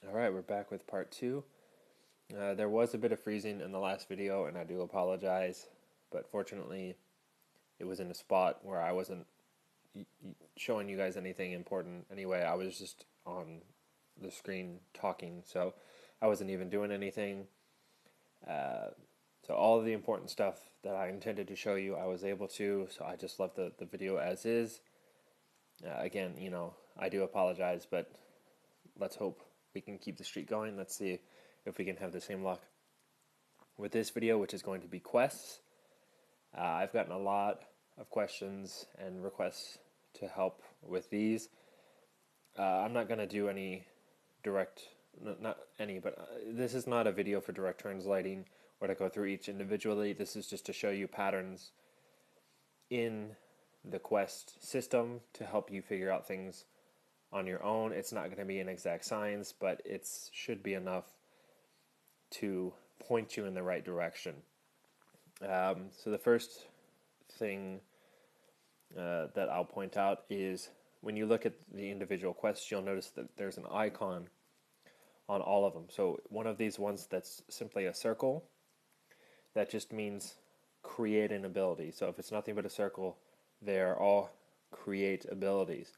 Alright, we're back with part 2. There was a bit of freezing in the last video, and I do apologize, but fortunately it was in a spot where I wasn't showing you guys anything important anyway. I was just on the screen talking, so I wasn't even doing anything. So all of the important stuff that I intended to show you, I was able to, so I just left the video as is. Again, I do apologize, but let's hope we can keep the streak going. Let's see if we can have the same luck with this video, which is going to be quests. I've gotten a lot of questions and requests to help with these. I'm not going to do any direct, not any, but this is not a video for direct translating or to go through each individually. This is just to show you patterns in the quest system to help you figure out things on your own. It's not going to be an exact science, but it should be enough to point you in the right direction. So the first thing that I'll point out is when you look at the individual quests, you'll notice that there's an icon on all of them. So one of these ones that's simply a circle, that just means create an ability. So if it's nothing but a circle, they're all create abilities.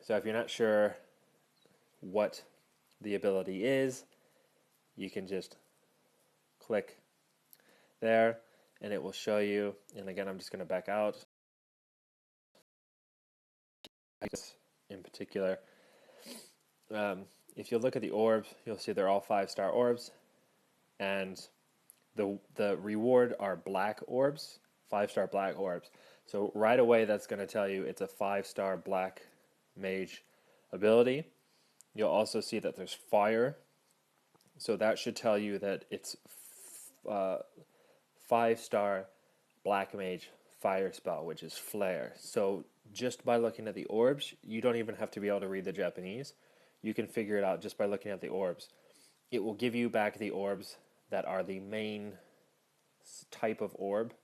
So if you're not sure what the ability is, you can just click there and it will show you. And again, I'm just going to back out. In particular, if you look at the orbs, you'll see they're all 5-star orbs, and the reward are black orbs, 5-star black orbs. So right away, that's going to tell you it's a 5-star black mage ability. You'll also see that there's fire, so that should tell you that it's 5-star black mage fire spell, which is flare. So just by looking at the orbs, you don't even have to be able to read the Japanese. You can figure it out just by looking at the orbs. It will give you back the orbs that are the main type of orb.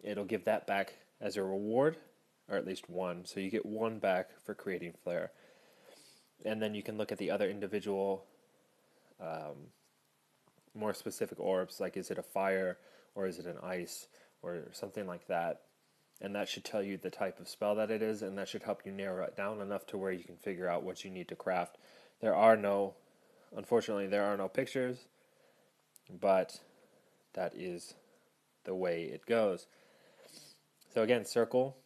It'll give that back as a reward, or at least one. So you get one back for creating flare. And then you can look at the other individual, more specific orbs, like is it a fire, or is it an ice, or something like that. And that should tell you the type of spell that it is, and that should help you narrow it down enough to where you can figure out what you need to craft. Unfortunately, there are no pictures, but that is the way it goes. So again, circle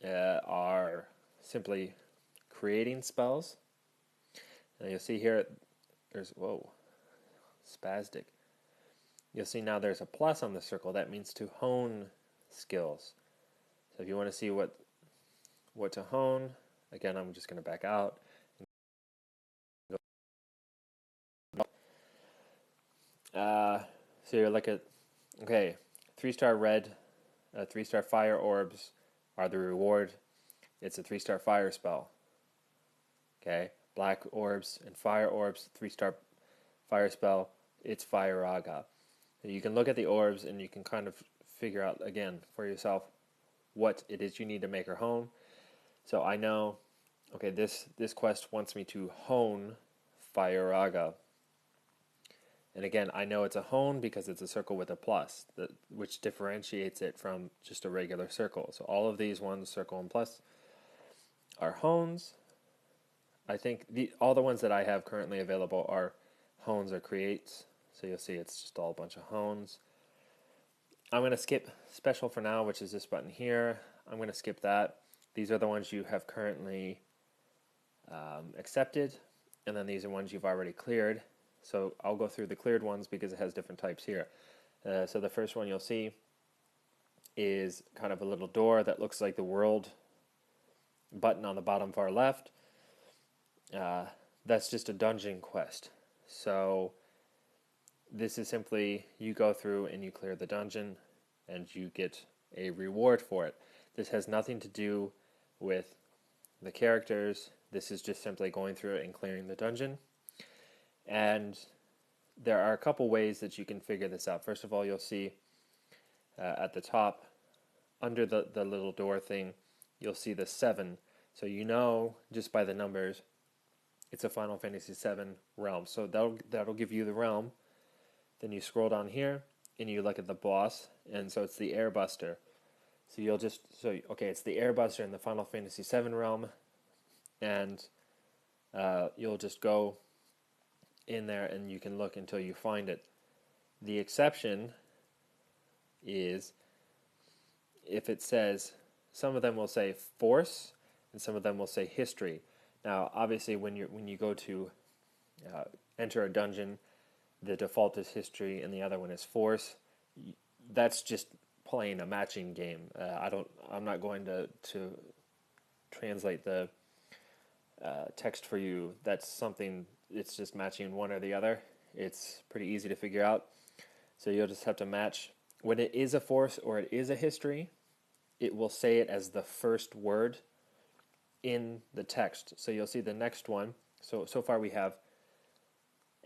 are simply creating spells. And you'll see here, there's, spastic. You'll see now there's a plus on the circle. That means to hone skills. So if you want to see what to hone, again, I'm just going to back out. So you look at, okay, 3-star red, 3-star fire orbs are the reward. It's a 3-star fire spell. Okay, black orbs and fire orbs, 3-star fire spell, it's fire raga. You can look at the orbs and you can kind of figure out again for yourself what it is you need to make her hone. So I know, okay, this quest wants me to hone fire raga. And again, I know it's a hone because it's a circle with a plus, which differentiates it from just a regular circle. So all of these ones, circle and plus, are hones. I think all the ones that I have currently available are hones or creates. So you'll see it's just all a bunch of hones. I'm going to skip special for now, which is this button here. I'm going to skip that. These are the ones you have currently accepted, and then these are ones you've already cleared. So I'll go through the cleared ones because it has different types here. So the first one you'll see is kind of a little door that looks like the world button on the bottom far left. That's just a dungeon quest. So this is simply you go through and you clear the dungeon and you get a reward for it. This has nothing to do with the characters. This is just simply going through it and clearing the dungeon. And there are a couple ways that you can figure this out. First of all, you'll see at the top, under the little door thing, you'll see the 7. So you know just by the numbers it's a Final Fantasy VII realm. So that'll give you the realm. Then you scroll down here and you look at the boss, and so it's the Airbuster. So it's the Airbuster in the Final Fantasy VII realm, and you'll just go in there and you can look until you find it. The exception is if it says, some of them will say force and some of them will say history. Now, obviously, when you go to enter a dungeon, the default is history and the other one is force. That's just playing a matching game. I'm not going to translate the text for you. That's something. It's just matching one or the other. It's pretty easy to figure out. So you'll just have to match. When it is a force or it is a history, it will say it as the first word in the text. So you'll see the next one. So far we have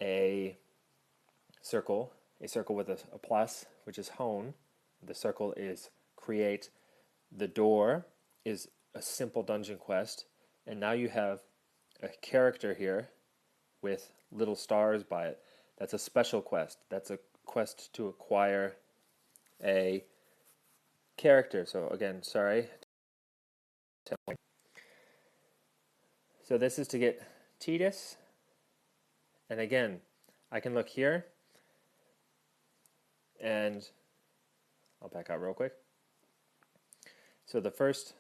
a circle with a plus, which is hone. The circle is create. The door is a simple dungeon quest. And now you have a character here with little stars by it. That's a special quest. That's a quest to acquire a character. So again, sorry. So this is to get Tidus. And again, I can look here. And I'll back out real quick. So the first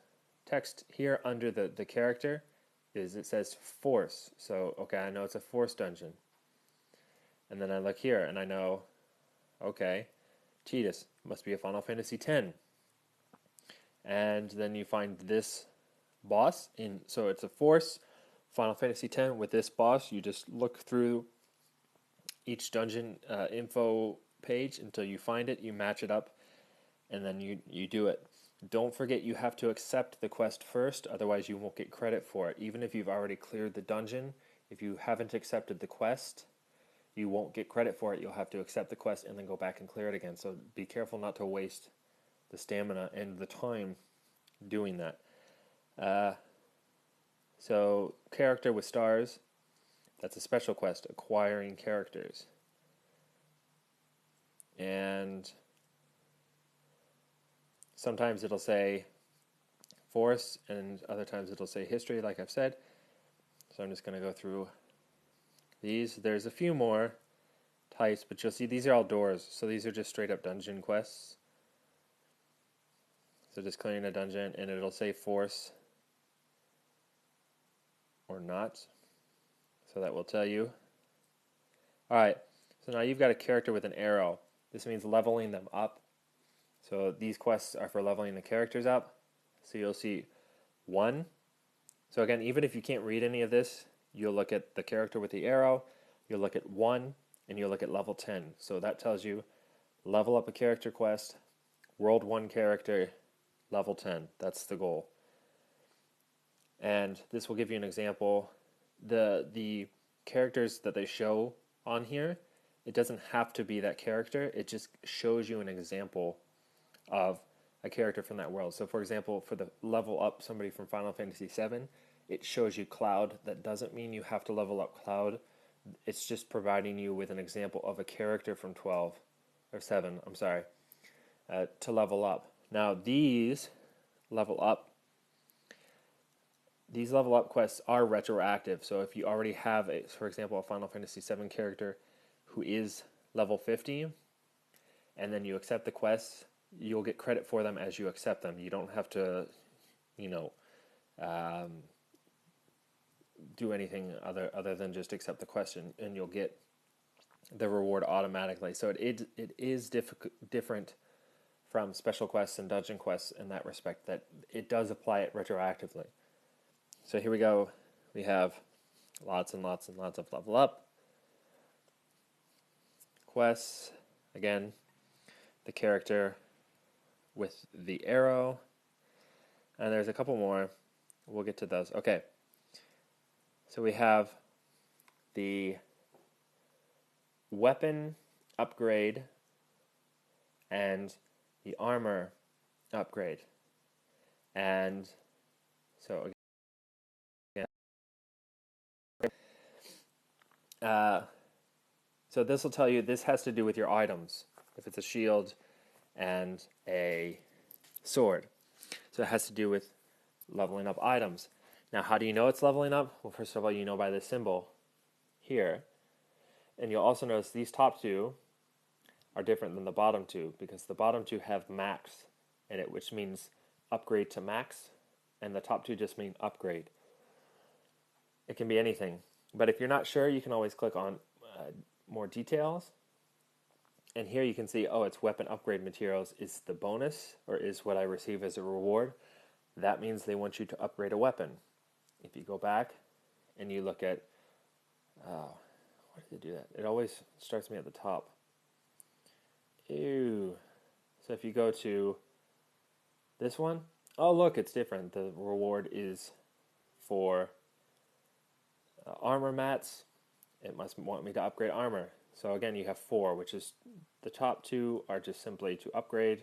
text here under the character is, it says force. So, okay, I know it's a force dungeon. And then I look here and I know, okay, Tidus must be a Final Fantasy X. And then you find this boss so it's a force Final Fantasy X with this boss. You just look through each dungeon info page until you find it, you match it up, and then you do it. Don't forget you have to accept the quest first, otherwise you won't get credit for it. Even if you've already cleared the dungeon, if you haven't accepted the quest, you won't get credit for it. You'll have to accept the quest and then go back and clear it again. So be careful not to waste the stamina and the time doing that. So character with stars, that's a special quest, acquiring characters. And sometimes it'll say force and other times it'll say history, like I've said. So I'm just going to go through these. There's a few more types, but you'll see these are all doors. So these are just straight up dungeon quests. So just clearing a dungeon, and it'll say force or not. So that will tell you. Alright, so now you've got a character with an arrow. This means leveling them up. So these quests are for leveling the characters up. So you'll see 1. So again, even if you can't read any of this, you'll look at the character with the arrow, you'll look at 1, and you'll look at level 10. So that tells you level up a character quest, World 1 character, level 10. That's the goal. And this will give you an example. The characters that they show on here, it doesn't have to be that character. It just shows you an example of a character from that world. So for example, for the level up somebody from Final Fantasy VII, it shows you Cloud. That doesn't mean you have to level up Cloud. It's just providing you with an example of a character from 7, to level up. Now these level up quests are retroactive. So if you already have, for example, a Final Fantasy VII character who is level 50, and then you accept the quests, you'll get credit for them as you accept them. You don't have to, do anything other than just accept the question, and you'll get the reward automatically. So it is different from special quests and dungeon quests in that respect, that it does apply it retroactively. So here we go. We have lots and lots and lots of level up quests. Again, the character with the arrow. And there's a couple more. We'll get to those. Okay. So we have the weapon upgrade and the armor upgrade. And so again, So this will tell you, this has to do with your items. If it's a shield and a sword. So it has to do with leveling up items. Now, how do you know it's leveling up? Well, first of all, you know by this symbol here. And you'll also notice these top two are different than the bottom two, because the bottom two have max in it, which means upgrade to max, and the top two just mean upgrade. It can be anything. But if you're not sure, you can always click on more details. And here you can see, oh, it's weapon upgrade materials is the bonus, or is what I receive as a reward. That means they want you to upgrade a weapon. If you go back and you look at, why did they do that? It always starts me at the top. Ew. So if you go to this one, oh look, it's different. The reward is for armor mats. It must want me to upgrade armor. So again, you have 4, which is the top 2 are just simply to upgrade,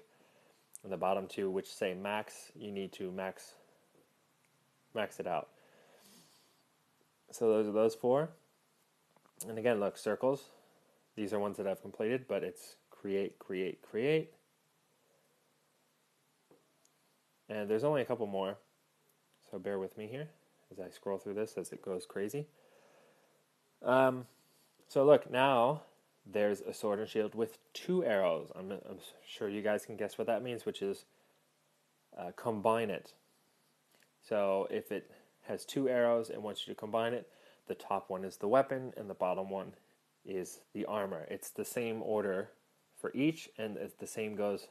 and the bottom 2, which say max, you need to max it out. So those are those 4. And again, look, circles. These are ones that I've completed, but it's create, create, create. And there's only a couple more, so bear with me here as I scroll through this as it goes crazy. So look, now there's a sword and shield with 2 arrows. I'm sure you guys can guess what that means, which is combine it. So if it has 2 arrows and wants you to combine it, the top one is the weapon and the bottom one is the armor. It's the same order for each, and the same goes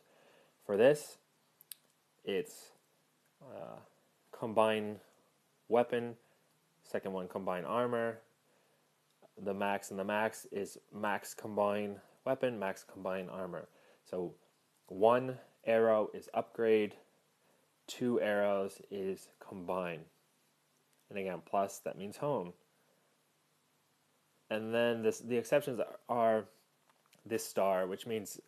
for this. It's combine weapon, second one combine armor. The max and the max is max combine weapon, max combine armor. So 1 arrow is upgrade, 2 arrows is combine. And again, plus, that means hone. And then the exceptions are this star, which means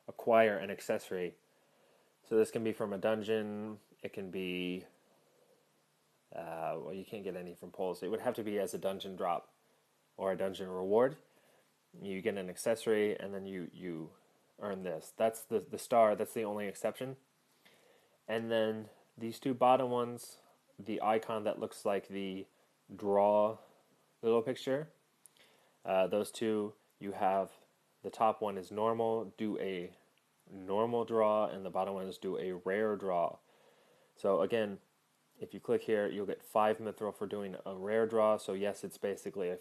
acquire an accessory. So this can be from a dungeon. It can be, well, you can't get any from polls. It would have to be as a dungeon drop or a dungeon reward. You get an accessory, and then you earn this. That's the star. That's the only exception. And then these 2 bottom ones, the icon that looks like the draw little picture, those 2, you have the top one is normal, do a normal draw, and the bottom one is do a rare draw. So again, if you click here, you'll get 5 mithril for doing a rare draw. So yes, it's basically a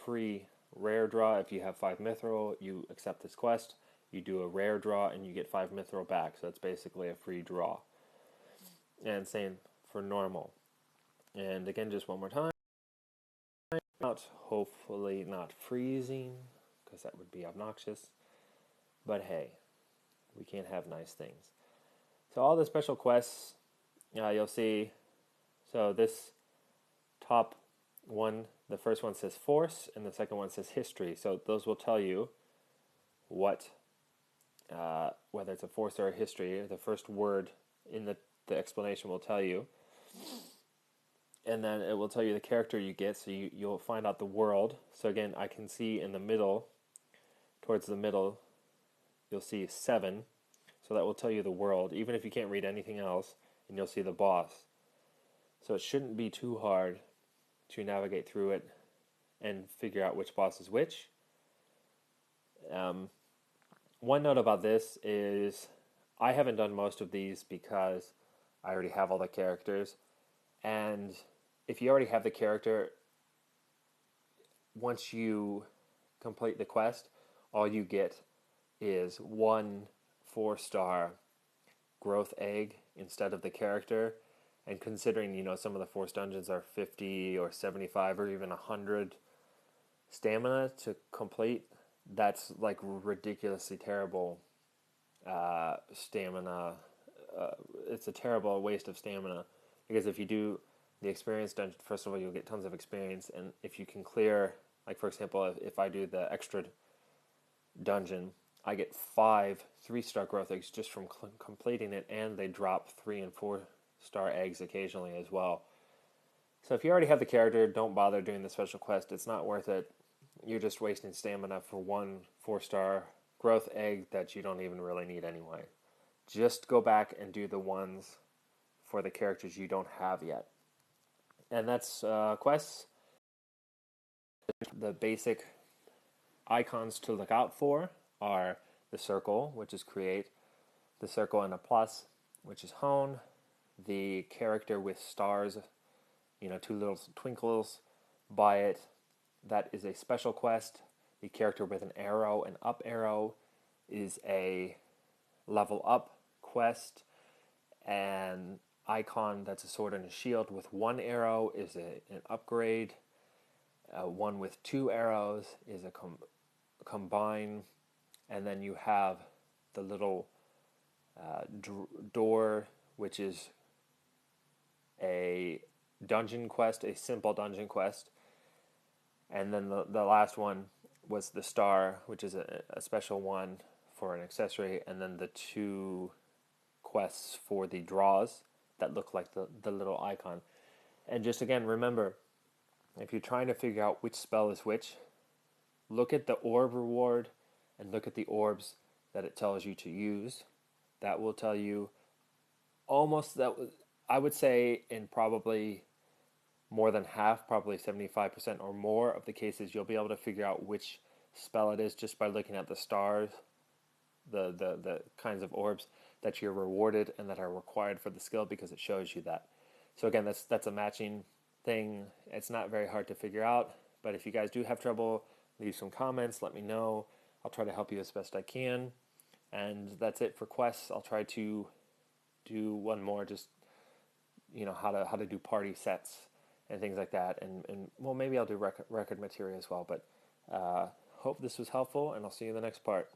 free rare draw. If you have 5 mithril, you accept this quest, you do a rare draw, and you get 5 mithril back. So it's basically a free draw. And same for normal. And again, just one more time. Hopefully not freezing, because that would be obnoxious. But hey, we can't have nice things. So all the special quests, you'll see. So this top one, the first one says force, and the second one says history. So those will tell you what, whether it's a force or a history. The first word in the explanation will tell you. And then it will tell you the character you get, so you'll find out the world. So again, I can see in the middle, towards the middle, you'll see 7. So that will tell you the world, even if you can't read anything else, and you'll see the boss. So it shouldn't be too hard to navigate through it and figure out which boss is which. One note about this is I haven't done most of these because I already have all the characters. And if you already have the character, once you complete the quest, all you get is 1 4-star growth egg instead of the character. And considering, some of the forced dungeons are 50 or 75 or even 100 stamina to complete, that's like ridiculously terrible stamina. It's a terrible waste of stamina, because if you do the experience dungeon, first of all, you'll get tons of experience, and if you can clear, like for example, if I do the extra dungeon, I get 5 3-star growth eggs just from completing it, and they drop 3 and 4-star eggs occasionally as well. So if you already have the character, don't bother doing the special quest. It's not worth it. you're just wasting stamina for one 4-star growth egg that you don't even really need anyway. Just go back and do the ones for the characters you don't have yet. And that's quests. The basic icons to look out for are the circle, which is create, the circle and a plus, which is hone, the character with stars, two little twinkles by it, that is a special quest. The character with an arrow and up arrow is a level up quest. An icon that's a sword and a shield with one arrow is an upgrade. One with 2 arrows is a combine. And then you have the little door, which is a dungeon quest, a simple dungeon quest. And then the last one was the star, which is a special one for an accessory. And then the 2 quests for the draws that look like the little icon. And just again, remember, if you're trying to figure out which spell is which, look at the orb reward and look at the orbs that it tells you to use. That will tell you almost, I would say in probably more than half, probably 75% or more of the cases, you'll be able to figure out which spell it is just by looking at the stars, the kinds of orbs that you're rewarded and that are required for the skill, because it shows you that. So again, that's a matching thing. It's not very hard to figure out, but if you guys do have trouble, leave some comments, let me know. I'll try to help you as best I can. And that's it for quests. I'll try to do one more, just how to do party sets and things like that. And well, maybe I'll do record material as well. But hope this was helpful, and I'll see you in the next part.